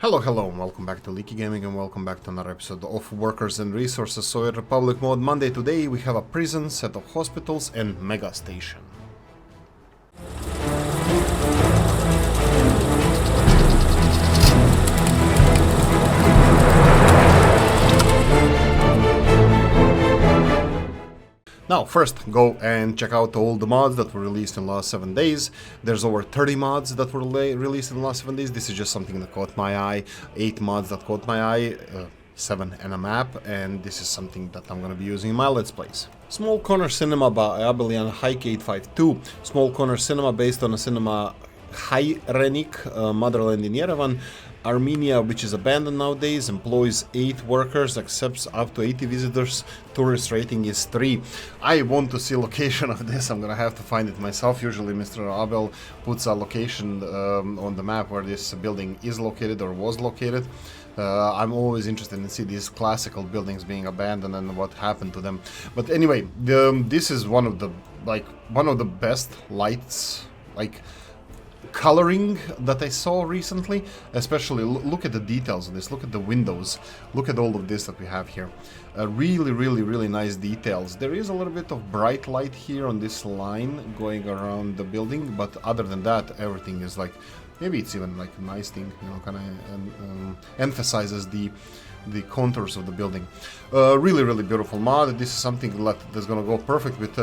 Hello, and welcome back to Oolykee Gaming, and welcome back to another episode of Workers and Resources Soviet Republic mode. Monday today we have a prison, set of hospitals, and mega station. Now, first, go and check out all the mods that were released in the last 7 days. There's over 30 mods that were released in the last 7 days. This is just something that caught my eye. 8 mods that caught my eye, 7 and a map, and this is something that I'm going to be using in my Let's Plays. Small Corner Cinema by Abelian Hike 852. Small Corner Cinema based on a cinema Hayrenik, motherland in Yerevan. Armenia, which is abandoned nowadays, employs 8 workers, accepts up to 80 visitors, tourist rating is 3. I want to see location of this, I'm gonna have to find it myself. Usually Mr. Abel puts a location on the map where this building is located or was located. I'm always interested in see these classical buildings being abandoned and what happened to them. But anyway, this is one of the best lights, coloring that I saw recently. Especially look at the details of this, look at the windows, look at all of this that we have here. Really nice details. There is a little bit of bright light here on this line going around the building, but other than that everything is maybe it's even a nice thing, kind of emphasizes the contours of the building. Really beautiful mod. This is something that's gonna go perfect with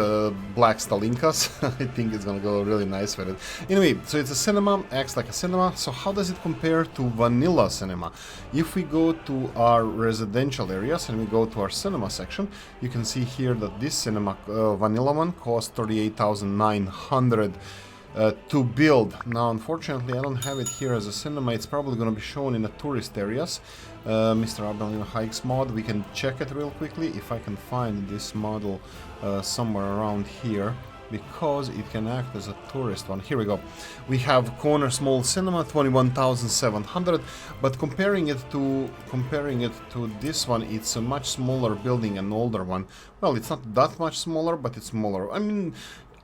black Stalinkas. I think it's gonna go really nice with it. Anyway, so it's a cinema, acts like a cinema. So how does it compare to vanilla cinema? If we go to our residential areas and we go to our cinema section, you can see here that this cinema, vanilla one, costs 38,900 to build. Now, unfortunately, I don't have it here as a cinema. It's probably going to be shown in the tourist areas. Mr. Abelin Hikes mod, we can check it real quickly if I can find this model somewhere around here, because it can act as a tourist one. Here we go. We have Corner Small Cinema, 21,700, but comparing it to this one, it's a much smaller building, an older one. Well, it's not that much smaller, but it's smaller. I mean,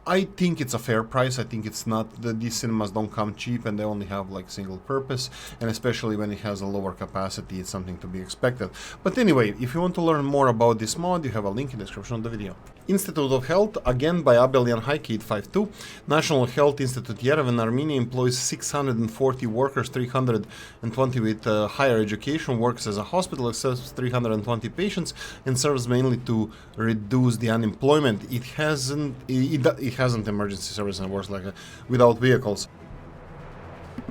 I think it's a fair price. I think it's not, these cinemas don't come cheap, and they only have single purpose, and especially when it has a lower capacity, it's something to be expected. But anyway, if you want to learn more about this mod, you have a link in the description of the video. Institute of Health, again by Abelian Hike 852. National Health Institute Yerevan, Armenia, employs 640 workers, 320 with higher education, works as a hospital, accepts 320 patients, and serves mainly to reduce the unemployment. It hasn't emergency service and works without vehicles.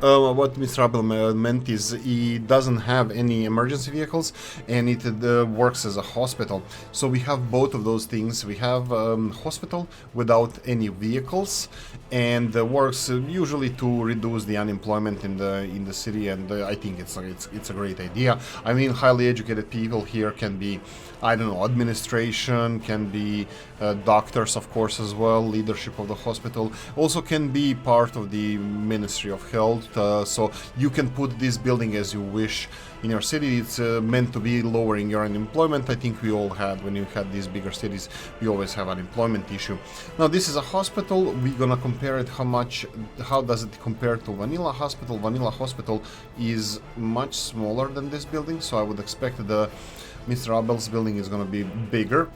What Mr. Abel meant is he doesn't have any emergency vehicles, and it works as a hospital. So we have both of those things. We have hospital without any vehicles, and works usually to reduce the unemployment in the city. And I think it's a great idea. I mean, highly educated people here can be, I don't know, administration, can be doctors, of course, as well, leadership of the hospital, also can be part of the Ministry of Health. So you can put this building as you wish in your city. It's meant to be lowering your unemployment. I think we all had, when you had these bigger cities, we always have an employment issue. Now, this is a hospital. We're gonna compare it. How does it compare to Vanilla Hospital? Vanilla Hospital is much smaller than this building, so I would expect the Mr. Abel's building is gonna be bigger.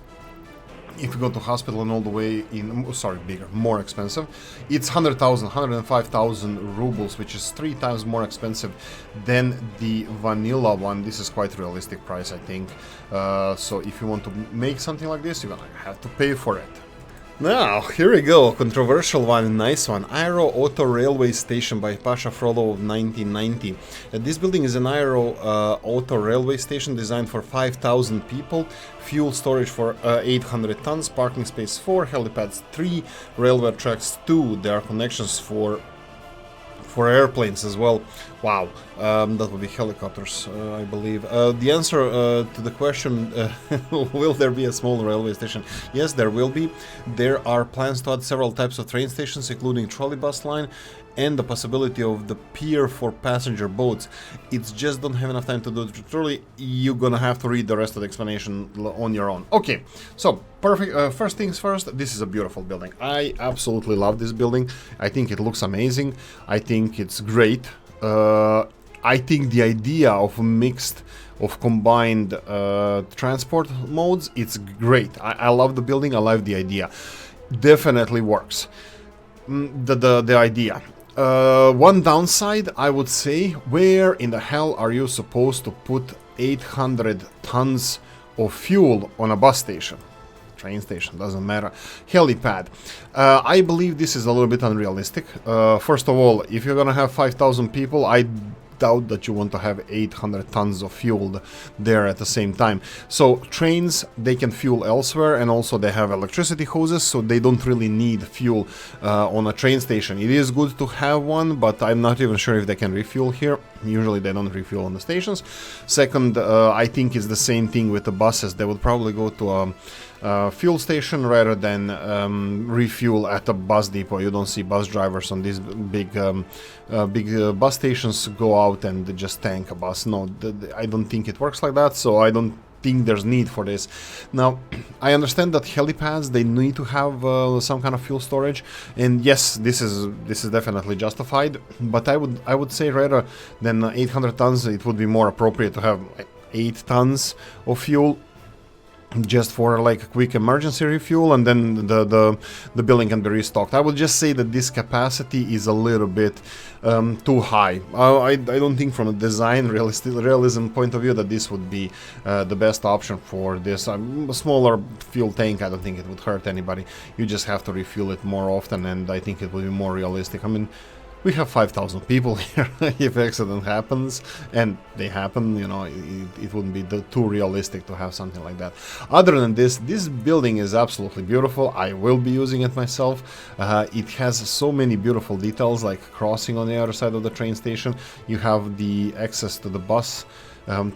If you go to hospital and all the way in, bigger, more expensive, it's 105,000 rubles, which is 3 times more expensive than the vanilla one. This is quite realistic price, I think. So if you want to make something like this, you're gonna have to pay for it. Now, here we go, controversial one, nice one. Aero-auto-railway station by Pasha Frollo of 1990. This building is an aero-auto-railway station designed for 5,000 people, fuel storage for 800 tons, parking space 4, helipads 3, railway tracks 2. There are connections for airplanes as well. Wow, that would be helicopters, I believe. The answer to the question, will there be a small railway station? Yes, there will be. There are plans to add several types of train stations, including trolley bus line, and the possibility of the pier for passenger boats. It's just don't have enough time to do it truly. You're gonna have to read the rest of the explanation on your own. Okay, so perfect. First things first, this is a beautiful building. I absolutely love this building. I think it looks amazing. I think it's great. I think the idea of combined transport modes, it's great. I love the building, I love the idea. Definitely works. The idea. One downside, I would say, where in the hell are you supposed to put 800 tons of fuel on a bus station? Train station, doesn't matter. Helipad. I believe this is a little bit unrealistic. First of all, if you're gonna have 5,000 people, I doubt that you want to have 800 tons of fuel there at the same time. So trains, they can fuel elsewhere, and also they have electricity hoses, so they don't really need fuel on a train station. It is good to have one, but I'm not even sure if they can refuel here. Usually they don't refuel on the stations. Second, I think it's the same thing with the buses. They would probably go to a fuel station rather than refuel at a bus depot. You don't see bus drivers on these big bus stations go out and just tank a bus. No, I don't think it works like that, so I don't think there's need for this. Now, I understand that helipads, they need to have some kind of fuel storage, and yes, this is definitely justified, but I would say rather than 800 tons, it would be more appropriate to have 8 tons of fuel, just for like a quick emergency refuel, and then the building can be restocked. I would just say that this capacity is a little bit too high. I don't think from a design realism point of view that this would be the best option for this. A smaller fuel tank, I don't think it would hurt anybody. You just have to refuel it more often, and I think it would be more realistic. I mean, we have 5,000 people here. If accident happens, and they happen, you know, it wouldn't be too realistic to have something like that. Other than this building is absolutely beautiful. I will be using it myself. It has so many beautiful details, like crossing on the other side of the train station. You have the access to the bus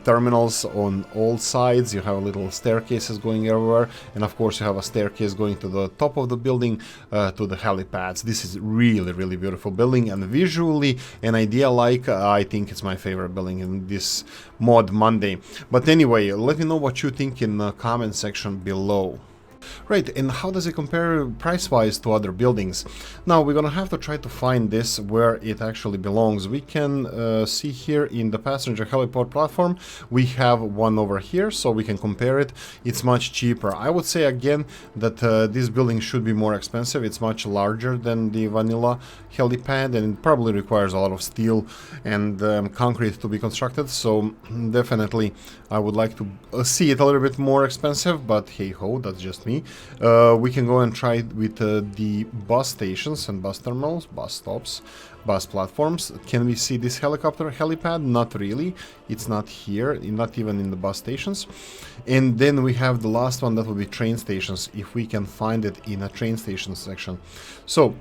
terminals on all sides. You have little staircases going everywhere, and of course you have a staircase going to the top of the building to the helipads. This is really beautiful building, and visually an idea like I think it's my favorite building in this mod Monday. But anyway, let me know what you think in the comment section below. Right, and how does it compare price-wise to other buildings? Now, we're gonna have to try to find this where it actually belongs. We can see here in the passenger heliport platform, we have one over here, so we can compare it. It's much cheaper. I would say again that this building should be more expensive. It's much larger than the vanilla helipad, and it probably requires a lot of steel and concrete to be constructed, so definitely I would like to see it a little bit more expensive, but hey ho, that's just me. We can go and try it with the bus stations and bus terminals, bus stops, bus platforms. Can we see this helipad? Not really. It's not here, not even in the bus stations. And then we have the last one, that will be train stations, if we can find it in a train station section. So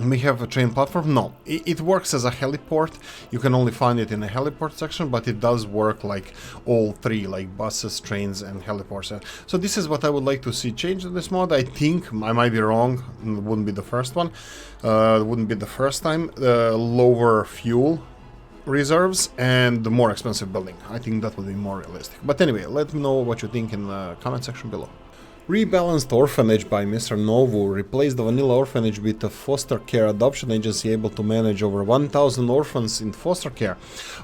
we have a train platform. No, it works as a heliport. You can only find it in the heliport section, but it does work like all three, like buses, trains, and heliports. So this is what I would like to see changed in this mod. I think I might be wrong. It wouldn't be the first one. It wouldn't be the first time. Lower fuel reserves and the more expensive building. I think that would be more realistic. But anyway, let me know what you think in the comment section below. Rebalanced Orphanage by Mr. Novu replaced the vanilla orphanage with a foster care adoption agency able to manage over 1,000 orphans in foster care.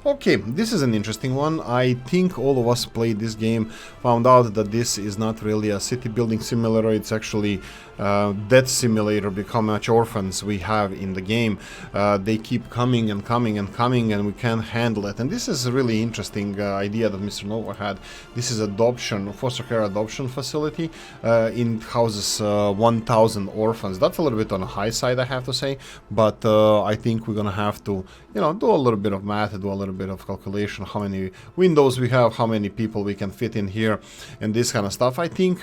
Okay, this is an interesting one. I think all of us played this game found out that this is not really a city building simulator. It's actually death simulator, because how much orphans we have in the game. They keep coming and coming and coming, and we can't handle it. And this is a really interesting idea that Mr. Nova had. This is adoption, foster care adoption facility. In houses 1,000 orphans. That's a little bit on the high side, I have to say, but I think we're gonna have to, you know, do a little bit of math, do a little bit of calculation, how many windows we have, how many people we can fit in here, and this kind of stuff. I think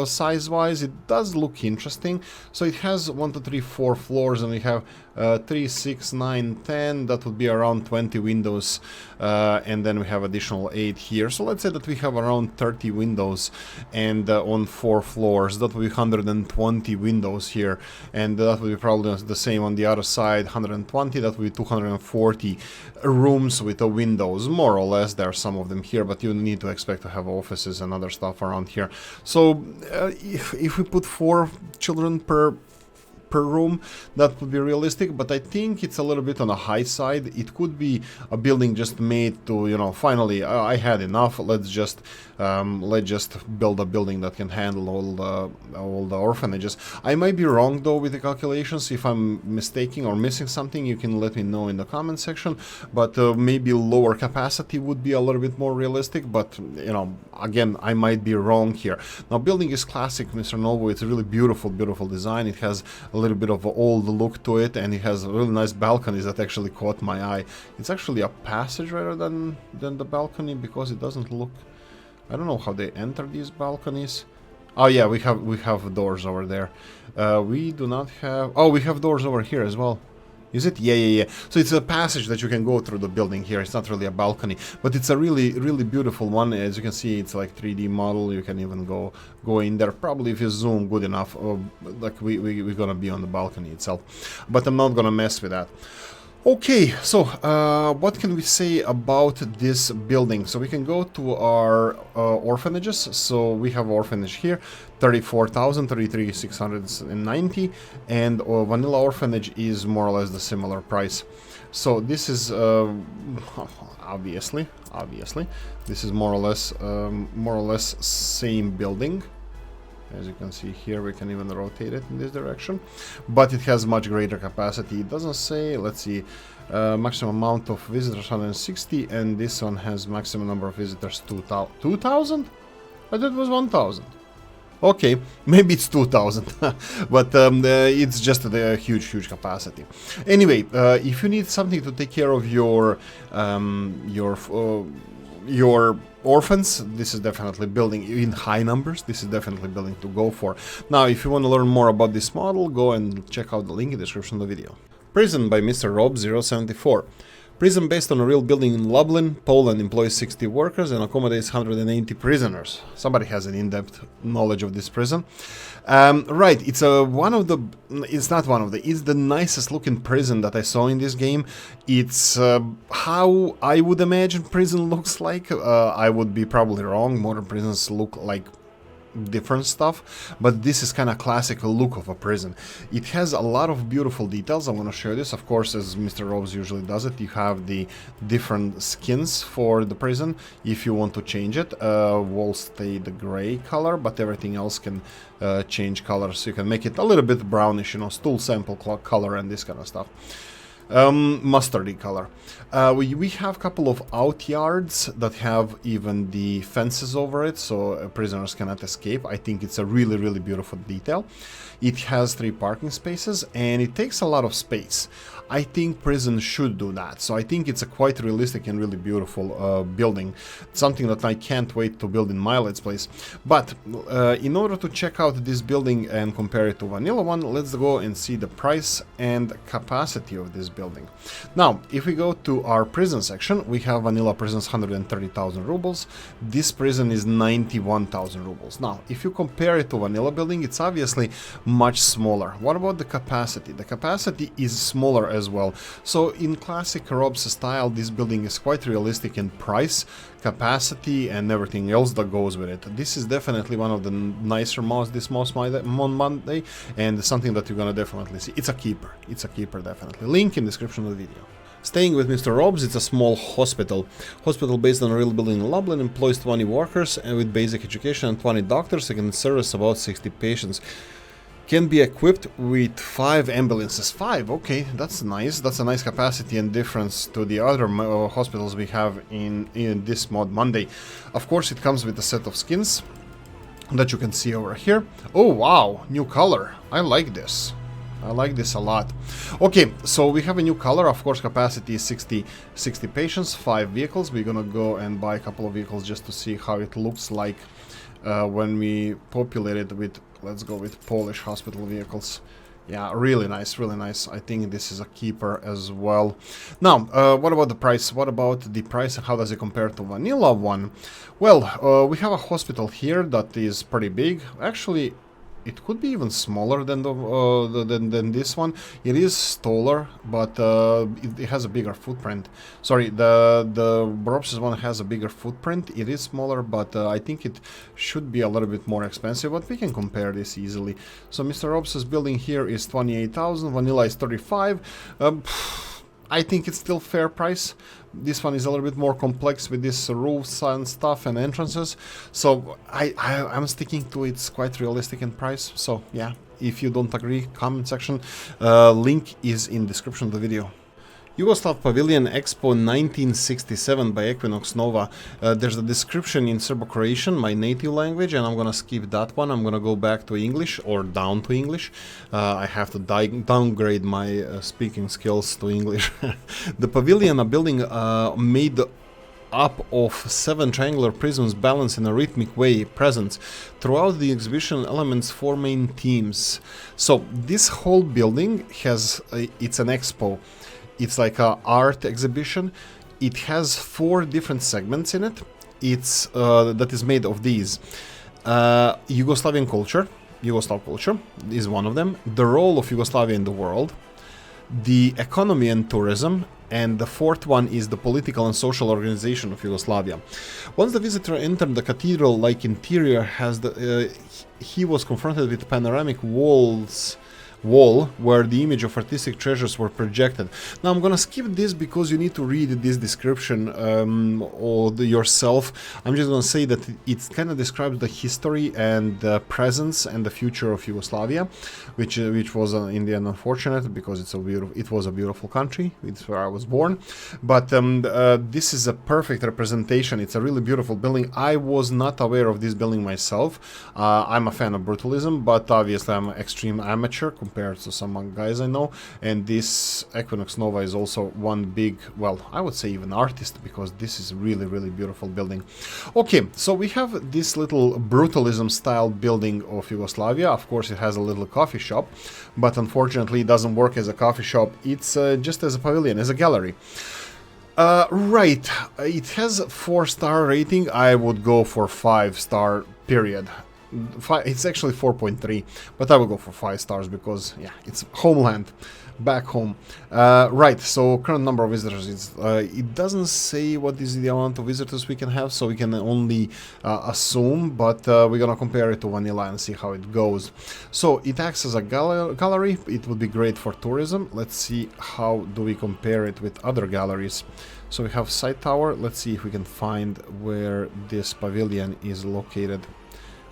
size-wise, it does look interesting. So it has 1, 2, 3, 4 floors, and we have 3, 6, 9, 10. That would be around 20 windows, and then we have additional 8 here. So let's say that we have around 30 windows, and on 4 floors, that would be 120 windows here, and that would be probably the same on the other side, 120. That would be 240 rooms with the windows, more or less. There are some of them here, but you need to expect to have offices and other stuff around here. So if we put 4 children per per room that would be realistic, but I think it's a little bit on the high side. It could be a building just made to, you know, finally I had enough. Let's just build a building that can handle all the orphanages. I might be wrong though with the calculations. If I'm mistaken or missing something, you can let me know in the comment section. But maybe lower capacity would be a little bit more realistic. But you know, again, I might be wrong here. Now, building is classic, Mr. Novo. It's a really beautiful design. It has a little bit of an old look to it, and it has really nice balconies that actually caught my eye. It's actually a passage rather than the balcony, because it doesn't look. I don't know how they enter these balconies. Oh yeah, we have doors over there. We do not have. Oh, we have doors over here as well. Is it? Yeah. So it's a passage that you can go through the building here. It's not really a balcony, but it's a really beautiful one. As you can see, it's like 3D model. You can even go in there. Probably if you zoom good enough, like we're gonna be on the balcony itself. But I'm not gonna mess with that. Okay, so what can we say about this building? So we can go to our orphanages. So we have orphanage here, 34,000, 33,690, and vanilla orphanage is more or less the similar price. So this is obviously this is more or less same building. As you can see here, we can even rotate it in this direction, but it has much greater capacity. It doesn't say, let's see, maximum amount of visitors 160, and this one has maximum number of visitors 2,000? I thought it was 1,000. Okay, maybe it's 2,000, but it's just a huge capacity. Anyway, if you need something to take care of your orphans, this is definitely building in high numbers. This is definitely building to go for. Now, if you want to learn more about this model, go and check out the link in the description of the video. Prison by Mr. Rob 074. Prison based on a real building in Lublin, Poland, employs 60 workers and accommodates 180 prisoners. Somebody has an in-depth knowledge of this prison. Right, it's it's the nicest looking prison that I saw in this game. It's how I would imagine prison looks like. I would be probably wrong. Modern prisons look like different stuff, but this is kind of classic look of a prison. It has a lot of beautiful details. I want to show this, of course, as Mr. Robes usually does it. You have the different skins for the prison. If you want to change it, walls stay the gray color, but everything else can change colors. So you can make it a little bit brownish, you know, stool sample color and this kind of stuff. Mustardy color. We have a couple of out yards that have even the fences over it, so prisoners cannot escape. I think it's a really beautiful detail. It has 3 parking spaces and it takes a lot of space. I think prison should do that, so I think it's a quite realistic and really beautiful building. Something that I can't wait to build in my Let's Plays. But in order to check out this building and compare it to vanilla one, let's go and see the price and capacity of this building. Now, if we go to our prison section, we have vanilla prisons 130,000 rubles. This prison is 91,000 rubles. Now, if you compare it to vanilla building, it's obviously much smaller. What about the capacity? The capacity is smaller as well. So in classic Rob's style, this building is quite realistic in price, capacity, and everything else that goes with it. This is definitely one of the nicer mods this Monday, and something that you're gonna definitely see. It's a keeper. It's a keeper, definitely. Link in the description of the video. Staying with Mr. Robs, it's a small hospital. Hospital based on a real building in Lublin, employs 20 workers and with basic education and 20 doctors, and can service about 60 patients. Can be equipped with 5 ambulances. 5, okay, that's nice. That's a nice capacity and difference to the other hospitals we have in this mod Monday. Of course, it comes with a set of skins that you can see over here. Oh wow, new color. I like this. I like this a lot. Okay, so we have a new color. Of course, capacity is 60 patients, 5 vehicles. We're gonna go and buy a couple of vehicles just to see how it looks like when we populate it with, let's go with Polish hospital vehicles. Yeah, really nice, really nice. I think this is a keeper as well. Now, what about the price? What about the price? How does it compare to vanilla one? Well, we have a hospital here that is pretty big. Actually, it could be even smaller than than this one. It is taller, but it has a bigger footprint. Sorry, the Boropsis one has a bigger footprint. It is smaller, but I think it should be a little bit more expensive. But we can compare this easily. So Mr. Boropsis building here is 28,000. Vanilla is 35. I think it's still fair price. This one is a little bit more complex with this roofs and stuff and entrances. So I'm sticking to it's quite realistic in price. So yeah, if you don't agree, comment section. Link is in description of the video. Yugoslav Pavilion Expo 1967 by Equinox Nova. There's a description in Serbo-Croatian, my native language, and I'm gonna skip that one. I'm gonna go back to English, or down to English. I have to downgrade my speaking skills to English. The pavilion, a building made up of 7 triangular prisms balanced in a rhythmic way, present throughout the exhibition. Elements 4 main themes. So this whole building has it's an expo. It's like an art exhibition. It has 4 different segments in it. It's that is made of these. Yugoslavian culture, Yugoslav culture is one of them. The role of Yugoslavia in the world, the economy and tourism, and the 4th one is the political and social organization of Yugoslavia. Once the visitor entered the cathedral-like interior, he was confronted with panoramic wall where the image of artistic treasures were projected. Now I'm gonna skip this because you need to read this description yourself. I'm just gonna say that it kind of describes the history and the presence and the future of Yugoslavia, which was in the end unfortunate because it was a beautiful country. It's where I was born, but this is a perfect representation. It's a really beautiful building. I was not aware of this building myself. I'm a fan of brutalism, but obviously I'm an extreme amateur compared to some guys I know, and this Equinox Nova is also one big, well, I would say even artist, because this is really beautiful building. Okay, so we have this little brutalism style building of Yugoslavia. Of course it has a little coffee shop, but unfortunately it doesn't work as a coffee shop. It's just as a pavilion, as a gallery. Right, it has 4-star rating. I would go for 5-star period. It's actually 4.3, but I will go for 5 stars because, yeah, it's homeland, back home. Right, so current number of visitors, it doesn't say what is the amount of visitors we can have, so we can only assume, but we're gonna compare it to Vanilla and see how it goes. So it acts as a gallery. It would be great for tourism. Let's see how do we compare it with other galleries. So we have Side Tower. Let's see if we can find where this pavilion is located.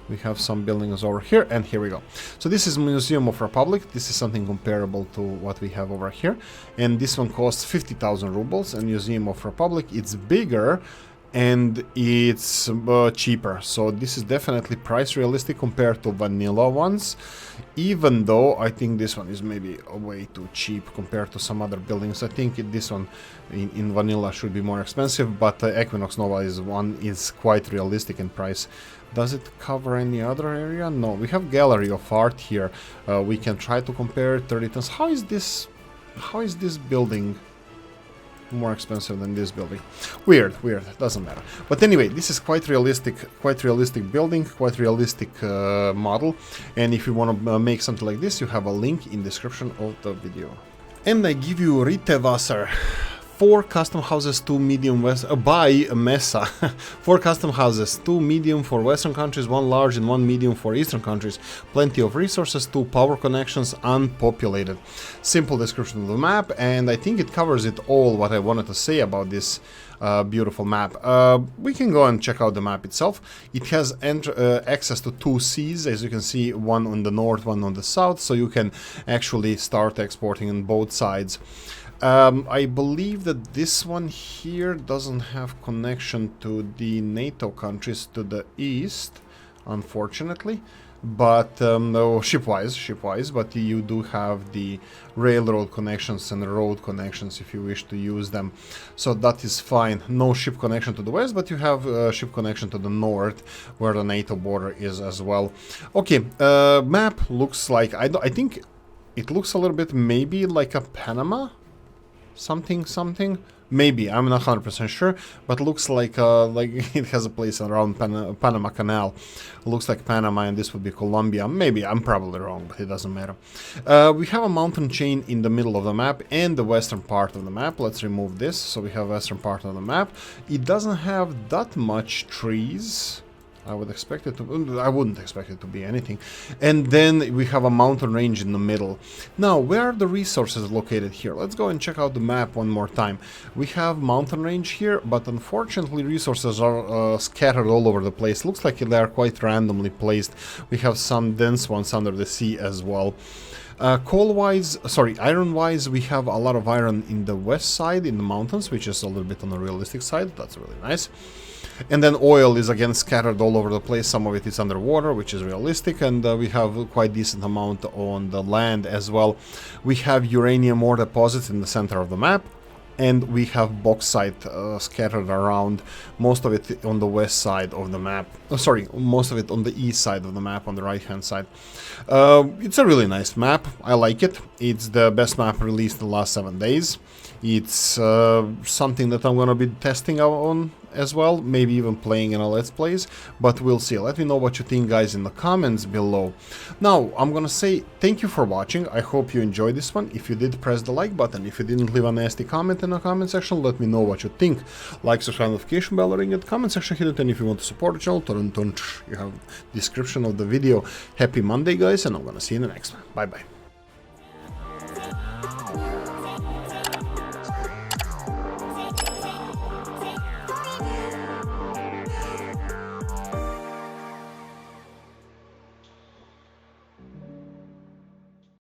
We have some buildings over here, and here we go. So this is Museum of Republic. This is something comparable to what we have over here. And this one costs 50,000 rubles, and Museum of Republic, it's bigger and it's cheaper. So this is definitely price realistic compared to vanilla ones, even though I think this one is maybe way too cheap compared to some other buildings. I think this one in vanilla should be more expensive, but Equinox Nova is quite realistic in price. Does it cover any other area? No, we have gallery of art here. We can try to compare 30 tons. How is this building more expensive than this building? Weird, doesn't matter. But anyway, this is quite realistic building, quite realistic model. And if you want to make something like this, you have a link in description of the video. And I give you Ritewaser. 4 custom houses, 2 medium by Mesa. 4 custom houses, 2 medium for Western countries, 1 large and 1 medium for Eastern countries. Plenty of resources, 2 power connections, unpopulated. Simple description of the map, and I think it covers it all what I wanted to say about this beautiful map. We can go and check out the map itself. It has access to 2 seas, as you can see, one on the north, one on the south, so you can actually start exporting on both sides. I believe that this one here doesn't have connection to the NATO countries to the east, unfortunately, but no, shipwise, but you do have the railroad connections and road connections if you wish to use them, so that is fine. No ship connection to the west, but you have ship connection to the north, where the NATO border is as well. Okay, map looks like, I think it looks a little bit maybe like a Panama. something. Maybe, I'm not 100% sure, but looks like it has a place around Panama Canal. Looks like Panama, and this would be Colombia. Maybe, I'm probably wrong, but it doesn't matter. We have a mountain chain in the middle of the map and the western part of the map. Let's remove this. So we have western part of the map. It doesn't have that much trees. I would expect it to. I wouldn't expect it to be anything. And then we have a mountain range in the middle. Now, where are the resources located here? Let's go and check out the map one more time. We have mountain range here, but unfortunately resources are scattered all over the place. Looks like they are quite randomly placed. We have some dense ones under the sea as well. Iron-wise, we have a lot of iron in the west side, in the mountains, which is a little bit on the realistic side. That's really nice. And then oil is again scattered all over the place. Some of it is underwater, which is realistic, and we have quite decent amount on the land as well. We have uranium ore deposits in the center of the map, and we have bauxite scattered around, most of it on the west side of the map. Most of it on the east side of the map, on the right hand side. It's a really nice map. I like it. It's the best map released in the last 7 days. It's something that I'm gonna be testing out on as well, maybe even playing in a Let's Plays, but we'll see. Let me know what you think, guys, in the comments below. Now, I'm gonna say thank you for watching. I hope you enjoyed this one. If you did, press the like button. If you didn't, leave a nasty comment in the comment section. Let me know what you think. Like, subscribe, notification bell, ring it, comment section, hit it, and if you want to support the channel, you have description of the video. Happy Monday, guys, and I'm gonna see you in the next one. Bye-bye.